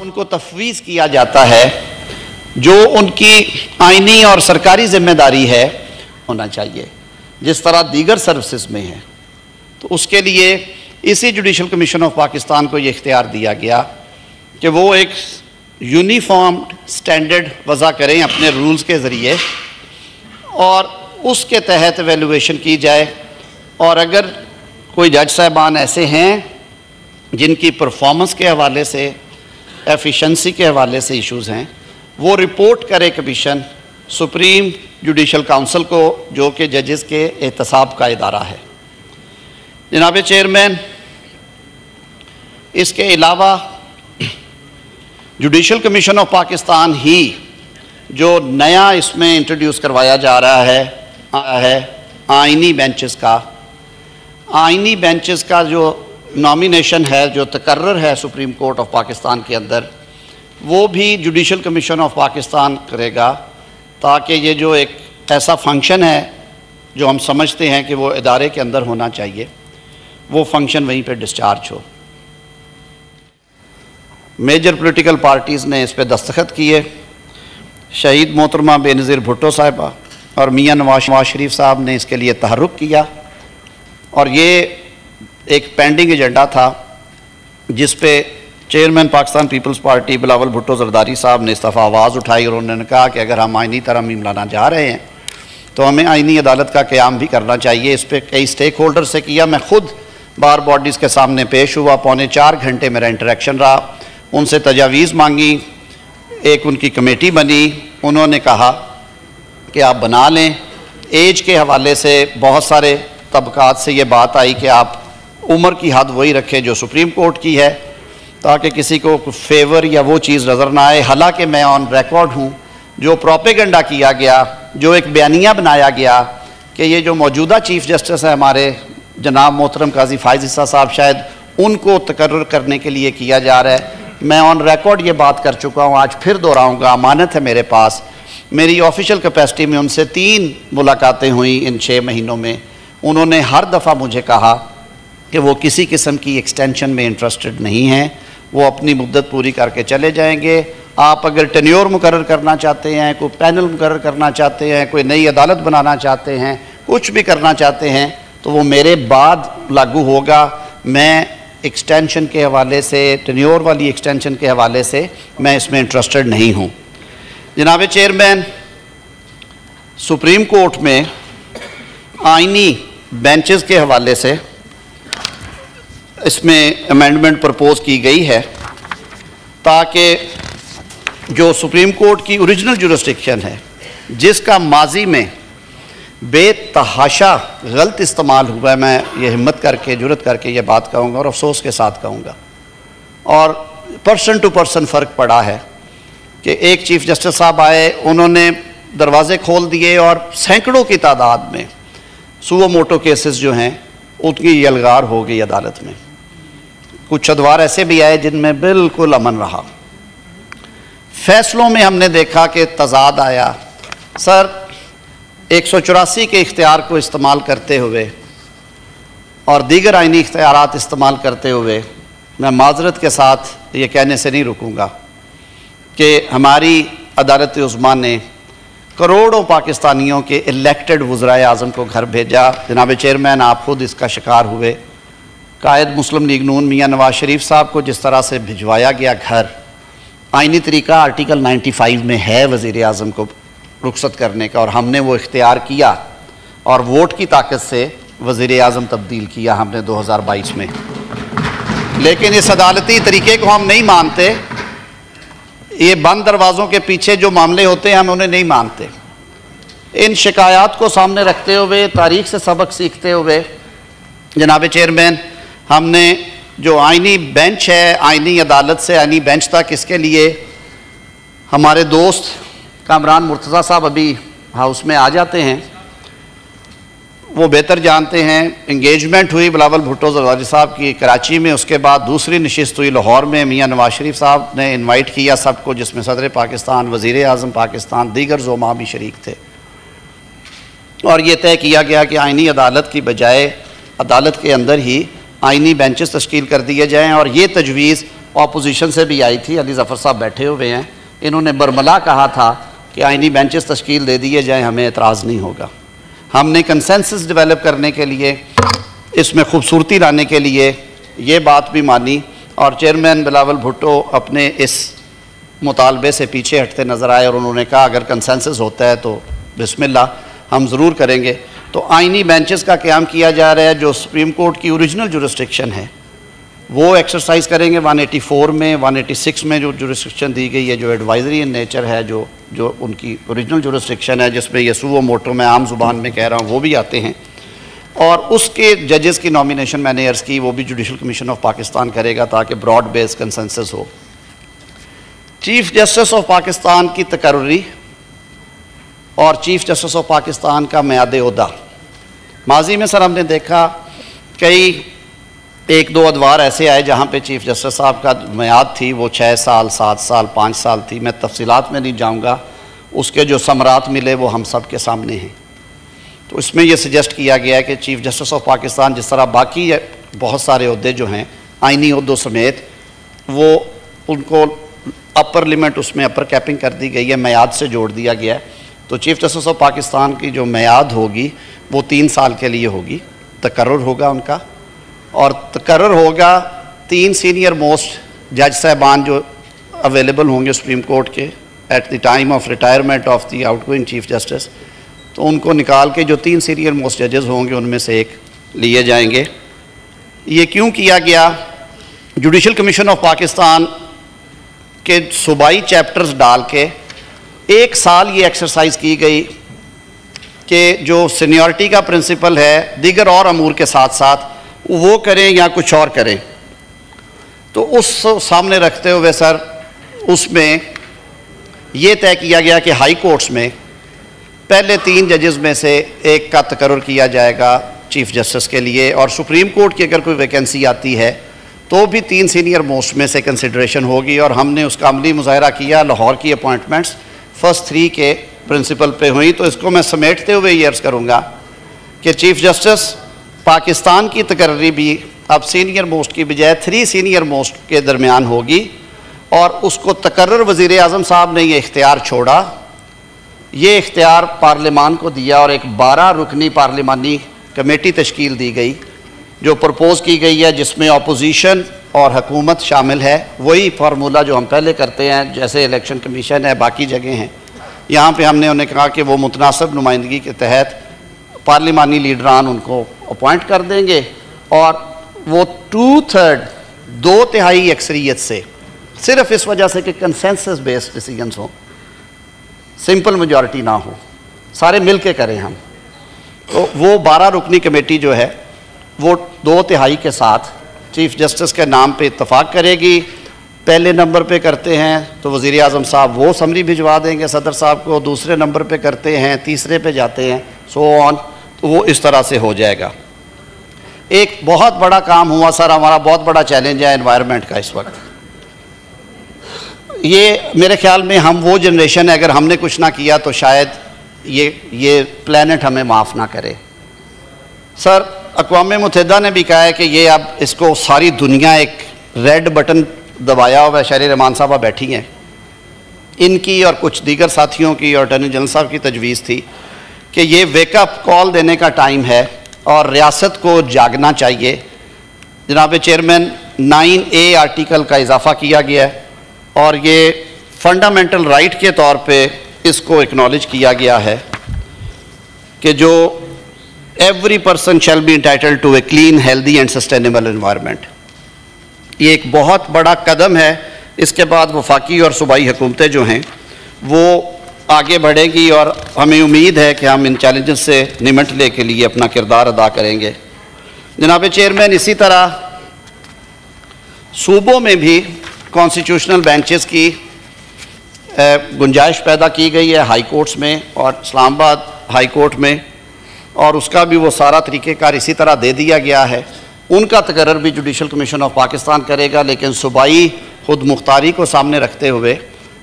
उनको तफवीज़ किया जाता है जो उनकी आइनी और सरकारी जिम्मेदारी है होना चाहिए, जिस तरह दीगर सर्विसेज में है। तो उसके लिए इसी जुडिशल कमीशन ऑफ पाकिस्तान को ये इख्तियार दिया गया कि वो एक यूनिफॉर्म स्टैंडर्ड वज़ा करें अपने रूल्स के ज़रिए और उसके तहत वैल्यूएशन की जाए। और अगर कोई जज साहबान ऐसे हैं जिनकी परफॉर्मेंस के हवाले से, एफिशिएंसी के हवाले से इश्यूज़ हैं, वो रिपोर्ट करे कमीशन सुप्रीम जुडिशल काउंसिल को, जो कि जजेस के एहतसाब का इदारा है। जनाब चेयरमैन, इसके अलावा जुडिशल कमीशन ऑफ पाकिस्तान ही जो नया इसमें इंट्रोड्यूस करवाया जा रहा है आइनी बेंचेस का, आइनी बेंचेस का जो नॉमिनेशन है, जो तकर्रर है सुप्रीम कोर्ट ऑफ पाकिस्तान के अंदर, वो भी जुडिशल कमीशन ऑफ पाकिस्तान करेगा, ताकि ये जो एक ऐसा फंक्शन है जो हम समझते हैं कि वो इदारे के अंदर होना चाहिए, वो फंक्शन वहीं पे डिस्चार्ज हो। मेजर पॉलिटिकल पार्टीज़ ने इस पर दस्तखत किए। शहीद मोहतरमा बेनज़ीर भुट्टो साहिबा और मियाँ नवाज शरीफ साहब ने इसके लिए तहर्रुक किया और ये एक पेंडिंग एजेंडा था जिस पे चेयरमैन पाकिस्तान पीपल्स पार्टी बिलावल भुट्टो जरदारी साहब ने इस दफ़ा आवाज़ उठाई और उन्होंने कहा कि अगर हम आइनी तरमीम लाना जा रहे हैं तो हमें आइनी अदालत का क़याम भी करना चाहिए। इस पर कई स्टेक होल्डर से किया, मैं ख़ुद बार बॉडीज़ के सामने पेश हुआ, 3.25 घंटे मेरा इंटरेक्शन रहा, उनसे तजावीज़ मांगी, एक उनकी कमेटी बनी, उन्होंने कहा कि आप बना लें। एज के हवाले से बहुत सारे तबकात से ये बात आई कि आप उम्र की हद वही रखें जो सुप्रीम कोर्ट की है, ताकि किसी को फेवर या वो चीज़ नज़र ना आए। हालांकि मैं ऑन रिकॉर्ड हूँ, जो प्रोपेगेंडा किया गया, जो एक बयानिया बनाया गया कि ये जो मौजूदा चीफ़ जस्टिस है हमारे जनाब मोहतरम काजी फायज़ ईसा साहब, शायद उनको तकर्रर करने के लिए किया जा रहा है। मैं ऑन रिकॉर्ड ये बात कर चुका हूँ, आज फिर दोहराऊँगा, अमानत है मेरे पास। मेरी ऑफिशियल कैपेसिटी में उनसे 3 मुलाकातें हुई इन 6 महीनों में। उन्होंने हर दफ़ा मुझे कहा कि वो किसी किस्म की एक्सटेंशन में इंटरेस्टेड नहीं हैं, वो अपनी मुद्दत पूरी करके चले जाएंगे। आप अगर टेन्योर मुकर्रर करना चाहते हैं, कोई पैनल मुकर्रर करना चाहते हैं, कोई नई अदालत बनाना चाहते हैं, कुछ भी करना चाहते हैं, तो वो मेरे बाद लागू होगा। मैं एक्सटेंशन के हवाले से, टेन्योर वाली एक्सटेंशन के हवाले से मैं इसमें इंटरेस्टेड नहीं हूँ। जनाब चेयरमैन, सुप्रीम कोर्ट में आइनी बेंचेस के हवाले से इसमें अमेंडमेंट प्रपोज की गई है ताकि जो सुप्रीम कोर्ट की ओरिजिनल जुरिस्डिक्शन है, जिसका माजी में बेतहाशा गलत इस्तेमाल हुआ है, मैं ये हिम्मत करके, जुरत करके ये बात कहूँगा और अफसोस के साथ कहूँगा, और पर्सन टू पर्सन फ़र्क पड़ा है कि एक चीफ़ जस्टिस साहब आए, उन्होंने दरवाज़े खोल दिए और सैकड़ों की तादाद में सुओ मोटो केसेस जो हैं उनकी यलगार हो गई अदालत में। कुछ अदवार ऐसे भी आए जिनमें बिल्कुल अमन रहा। फैसलों में हमने देखा कि तजाद आया। सर, 184 के इख्तियार को इस्तेमाल करते हुए और दीगर आइनी इख्तियारात इस्तेमाल करते हुए मैं माजरत के साथ ये कहने से नहीं रुकूँगा कि हमारी अदालत उज़्मा ने करोड़ों पाकिस्तानियों के इलेक्टेड वज़राए आज़म को घर भेजा। जनाब चेयरमैन, आप खुद इसका शिकार हुए। कायद मुस्लिम लीग नून मियाँ नवाज शरीफ साहब को जिस तरह से भिजवाया गया घर, आइनी तरीका आर्टिकल 95 में है वज़ीर आज़म को रुखसत करने का, और हमने वो इख्तियार किया और वोट की ताकत से वज़ीर आज़म तब्दील किया हमने 2022 में। लेकिन इस अदालती तरीके को हम नहीं मानते। ये बंद दरवाज़ों के पीछे जो मामले होते हैं हम उन्हें नहीं मानते। इन शिकायत को सामने रखते हुए, तारीख से सबक सीखते हुए, जनाब चेयरमैन, हमने जो आइनी बेंच है, आइनी अदालत से आइनी बेंच तक, इसके लिए हमारे दोस्त कामरान मुर्तज़ा साहब अभी हाउस में आ जाते हैं, वो बेहतर जानते हैं। इंगेजमेंट हुई बिलावल भुट्टो जरदारी साहब की कराची में, उसके बाद दूसरी नशिस्त हुई लाहौर में। मियाँ नवाज शरीफ साहब ने इनवाइट किया सबको, जिसमें सदर पाकिस्तान, वज़ीर आज़म पाकिस्तान, दीगर ज़ोमा भी शरीक थे, और ये तय किया गया कि आइनी अदालत की बजाय अदालत के अंदर ही आइनी बेंचेस तश्कील कर दिए जाएँ। और ये तजवीज़ ऑपोजिशन से भी आई थी, अली ज़फ़र साहब बैठे हुए हैं, इन्होंने बरमला कहा था कि आइनी बेंचेस तश्कील दे दिए जाएँ, हमें एतराज़ नहीं होगा। हमने कंसेंसस डेवलप करने के लिए, इसमें खूबसूरती लाने के लिए ये बात भी मानी, और चेयरमैन बिलावल भुट्टो अपने इस मुतालबे से पीछे हटते नज़र आए और उन्होंने कहा अगर कंसेंसस होता है तो बिस्मिल्लाह, हम ज़रूर करेंगे। तो आइनी बेंचेस का क़याम किया जा रहा है, जो सुप्रीम कोर्ट की ओरिजिनल जुरिस्डिक्शन है वो एक्सरसाइज करेंगे। 184 में, 186 में जो जुरिस्डिक्शन दी गई है, जो एडवाइजरी इन नेचर है, जो उनकी ओरिजिनल जुरिस्डिक्शन है, जिसमें ये सुओ मोटो मैं आम ज़ुबान में कह रहा हूँ, वो भी आते हैं। और उसके जजेस की नॉमिनेशन मैंने अर्ज़ की, वो भी जुडिशल कमीशन ऑफ पाकिस्तान करेगा ताकि ब्रॉड बेस कंसेंसस हो। चीफ़ जस्टिस ऑफ पाकिस्तान की तकर्री और चीफ़ जस्टिस ऑफ पाकिस्तान का म्याद ओहदा, माजी में सर हमने देखा कई 1-2 अदवार ऐसे आए जहाँ पे चीफ़ जस्टिस साहब का म्याद थी वो 6 साल, 7 साल, 5 साल थी। मैं तफसीलात में नहीं जाऊँगा, उसके जो समरात मिले वो हम सब के सामने हैं। तो इसमें यह सजेस्ट किया गया है कि चीफ़ जस्टिस ऑफ पाकिस्तान जिस तरह बाकी बहुत सारे ओहदे जो हैं आइनी ओहदों समेत, वो उनको अपर लिमिट, उसमें अपर कैपिंग कर दी गई है, म्याद से जोड़ दिया गया है। तो चीफ़ जस्टिस ऑफ पाकिस्तान की जो म्याद होगी वो 3 साल के लिए होगी, तकर्रुर होगा उनका, और तकर्रुर होगा 3 सीनियर मोस्ट जज साहबान जो अवेलेबल होंगे सुप्रीम कोर्ट के at the time of retirement of the outgoing chief justice, तो उनको निकाल के जो 3 सीनियर मोस्ट जजेस होंगे उनमें से एक लिए जाएंगे। ये क्यों किया गया? जुडिशल कमीशन ऑफ पाकिस्तान के सूबाई चैप्टर्स डाल के 1 साल ये एक्सरसाइज की गई कि जो सीनियरिटी का प्रिंसिपल है दीगर और अमूर के साथ साथ वो करें या कुछ और करें। तो उस सामने रखते हुए सर उसमें ये तय किया गया कि हाई कोर्ट्स में पहले 3 जजेस में से एक का तकर्रुर किया जाएगा चीफ जस्टिस के लिए, और सुप्रीम कोर्ट की अगर कोई वैकेंसी आती है तो भी 3 सीनियर मोस्ट में से कंसिडरेशन होगी। और हमने उसका अमली मुजाहरा किया, लाहौर की अपॉइंटमेंट्स फर्स्ट 3 के प्रिंसिपल पे हुई। तो इसको मैं समेटते हुए ये अर्ज़ करूँगा कि चीफ जस्टिस पाकिस्तान की तकर्री भी अब सीनियर मोस्ट की बजाय 3 सीनियर मोस्ट के दरमियान होगी, और उसको तकर्रर वज़ीर आज़म साहब ने ये इख्तियार छोड़ा, ये इख्तियार पार्लिमान को दिया, और एक 12 रुकनी पार्लिमानी कमेटी तश्कील दी गई जो प्रपोज़ की गई है, जिसमें अपोजिशन और हुकूमत शामिल है। वही फार्मूला जो हम पहले करते हैं, जैसे इलेक्शन कमीशन है, बाकी जगह हैं, यहाँ पे हमने उन्हें कहा कि वो मुतनासिब नुमाइंदगी के तहत पार्लिमानी लीडरान उनको अपॉइंट कर देंगे, और वो 2/3 2 तिहाई अक्सरियत से, सिर्फ इस वजह से कि कंसेंसस बेस्ड डिसीजंस हों, सिंपल मेजॉरिटी ना हो, सारे मिल के करें हम, तो वो 12 रुकनी कमेटी जो है वो 2 तिहाई के साथ चीफ जस्टिस के नाम पे इत्तफाक करेगी। पहले नंबर पे करते हैं तो वज़ीर आज़म साहब वो समरी भिजवा देंगे सदर साहब को, दूसरे नंबर पे करते हैं, तीसरे पे जाते हैं, सो ऑन, तो वो इस तरह से हो जाएगा। एक बहुत बड़ा काम हुआ सर, हमारा बहुत बड़ा चैलेंज है एनवायरनमेंट का इस वक्त। ये मेरे ख्याल में हम वो जनरेशन है, अगर हमने कुछ ना किया तो शायद ये प्लैनेट हमें माफ़ ना करे। सर अक़वाम मुत्तहिदा ने भी कहा है कि ये अब इसको सारी दुनिया एक रेड बटन दबाया हुआ है। शहरी रहमान साहबा बैठी हैं, इनकी और कुछ दीगर साथियों की और अटॉर्नी जनरल साहब की तजवीज़ थी कि ये वेकअप कॉल देने का टाइम है और रियासत को जागना चाहिए। जनाब चेयरमैन 9A आर्टिकल का इजाफ़ा किया गया है, और ये फंडामेंटल राइट के तौर पे इसको एक्नॉलेज किया गया है कि जो every person shall be entitled to a clean, healthy and sustainable environment. ये एक बहुत बड़ा कदम है। इसके बाद वफाकी और सूबाई हुकूमतें जो हैं वो आगे बढ़ेंगी, और हमें उम्मीद है कि हम इन चैलेंजेस से निमटने के लिए अपना किरदार अदा करेंगे। जनाब चेयरमैन, इसी तरह सूबों में भी कॉन्स्टिट्यूशनल बेंचेस की गुंजाइश पैदा की गई है हाई कोर्ट्स में और इस्लामाबाद हाई कोर्ट में, और उसका भी वो सारा तरीक़ेकार इसी तरह दे दिया गया है। उनका तकर्रर भी जुडिशल कमीशन ऑफ पाकिस्तान करेगा, लेकिन सूबाई खुद मुख्तारी को सामने रखते हुए,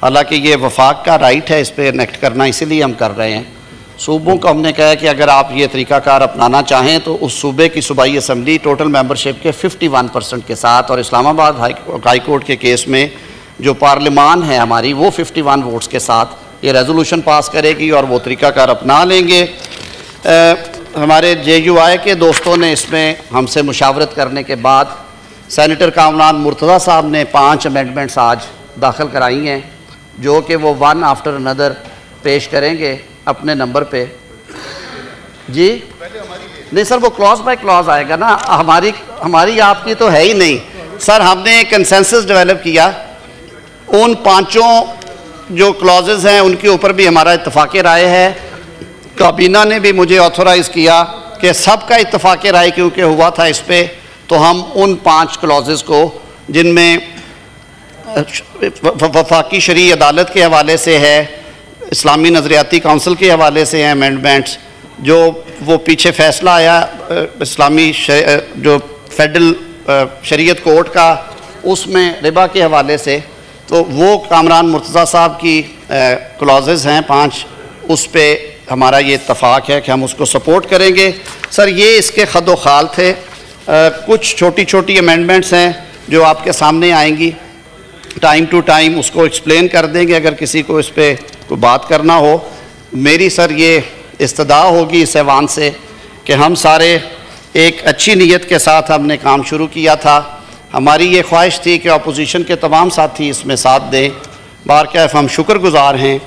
हालांकि ये वफाक का राइट है इस पर इनेक्ट करना, इसीलिए हम कर रहे हैं। सूबों को हमने कहा कि अगर आप ये तरीक़ाकार अपनाना चाहें तो उस सूबे की सूबाई असम्बली टोटल मेंबरशिप के 51% के साथ, और इस्लामाबाद हाई कोर्ट के केस में जो पार्लिमान है हमारी वो 51 वोट्स के साथ ये रेजोल्यूशन पास करेगी और वो तरीक़ाकार अपना लेंगे। हमारे JUI के दोस्तों ने इसमें हमसे मुशावरत करने के बाद सेनेटर कामरान मुर्तज़ा साहब ने 5 अमेंडमेंट्स आज दाखिल कराई हैं, जो कि वो वन आफ्टर अनदर पेश करेंगे अपने नंबर पे। जी नहीं सर, वो क्लॉज बाय क्लॉज आएगा ना, हमारी आपकी तो है ही नहीं सर। हमने कंसेंसस डेवलप किया, उन 5 जो क्लॉजेज हैं उनके ऊपर भी हमारा इत्तफाक राय है। काबीना ने भी मुझे ऑथोराइज़ किया कि सबका इत्तफाक राय क्योंकि हुआ था इस पर, तो हम उन 5 क्लॉजेज़ को जिनमें वफाकी शरई अदालत के हवाले से है, इस्लामी नज़रियाती काउंसिल के हवाले से हैं अमेंडमेंट्स, जो वो पीछे फ़ैसला आया इस्लामी जो फेडरल शरीयत कोर्ट का, उसमें रिबा के हवाले से, तो वो कामरान मुर्तज़ा साहब की क्लॉजेज़ हैं 5, उस पर हमारा ये इत्तफाक है कि हम उसको सपोर्ट करेंगे। सर ये इसके खदो खाल थे। कुछ छोटी छोटी अमेंडमेंट्स हैं जो आपके सामने आएंगी, टाइम टू टाइम उसको एक्सप्लेन कर देंगे अगर किसी को इस पर कोई बात करना हो। मेरी सर ये इस्तदा होगी इस ऐवान से कि हम सारे एक अच्छी नीयत के साथ हमने काम शुरू किया था। हमारी ये ख्वाहिश थी कि अपोजिशन के तमाम साथी इसमें साथ दें। बारकैफ हम शुक्रगुज़ार हैं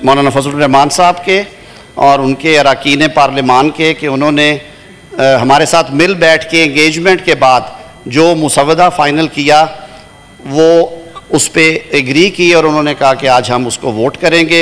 मौलाना फजलुर रहमान साहब के और उनके अरकान पार्लिमान के कि उन्होंने हमारे साथ मिल बैठ के एंगेजमेंट के बाद जो मुसवदा फ़ाइनल किया वो उस पर एग्री की और उन्होंने कहा कि आज हम उसको वोट करेंगे।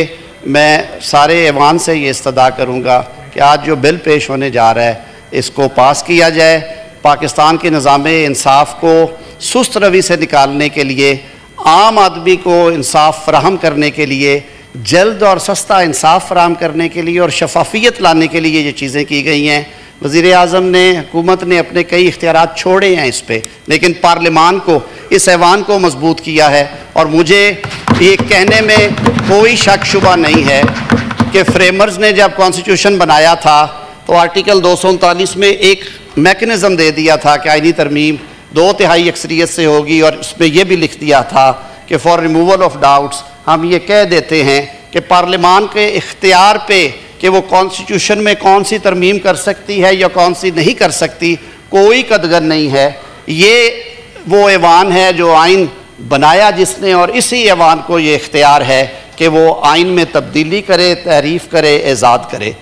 मैं सारे ऐवान से ये इस्तदा करूँगा कि आज जो बिल पेश होने जा रहा है इसको पास किया जाए। पाकिस्तान के निज़ाम इंसाफ को सुस्त रवि से निकालने के लिए, आम आदमी को इंसाफ फराहम करने के लिए, जल्द और सस्ता इंसाफ फराहम करने के लिए और शफाफियत लाने के लिए ये चीज़ें की गई हैं। वज़ीर आज़म ने, हुकूमत ने अपने कई इख्तियारात छोड़े हैं इस पर, लेकिन पार्लिमान को, इस ऐवान को मजबूत किया है। और मुझे ये कहने में कोई शक शुबा नहीं है कि फ्रेमर्स ने जब कॉन्स्टिट्यूशन बनाया था तो आर्टिकल 239 में एक मैकेनिज़्म दे दिया था कि आईनी तरमीम 2/3 अक्सरियत से होगी, और इसमें यह भी लिख दिया था कि फॉर रिमूवल ऑफ डाउट्स हम ये कह देते हैं कि पार्लिमान के इख्तियार पे कि वो कॉन्स्टिट्यूशन में कौन सी तरमीम कर सकती है या कौन सी नहीं कर सकती, कोई कदगर नहीं है। ये वो ऐवान है जो आइन बनाया जिसने, और इसी ऐवान को ये इख्तियार है कि वो आइन में तब्दीली करे, तहरीफ करे, एजाद करे।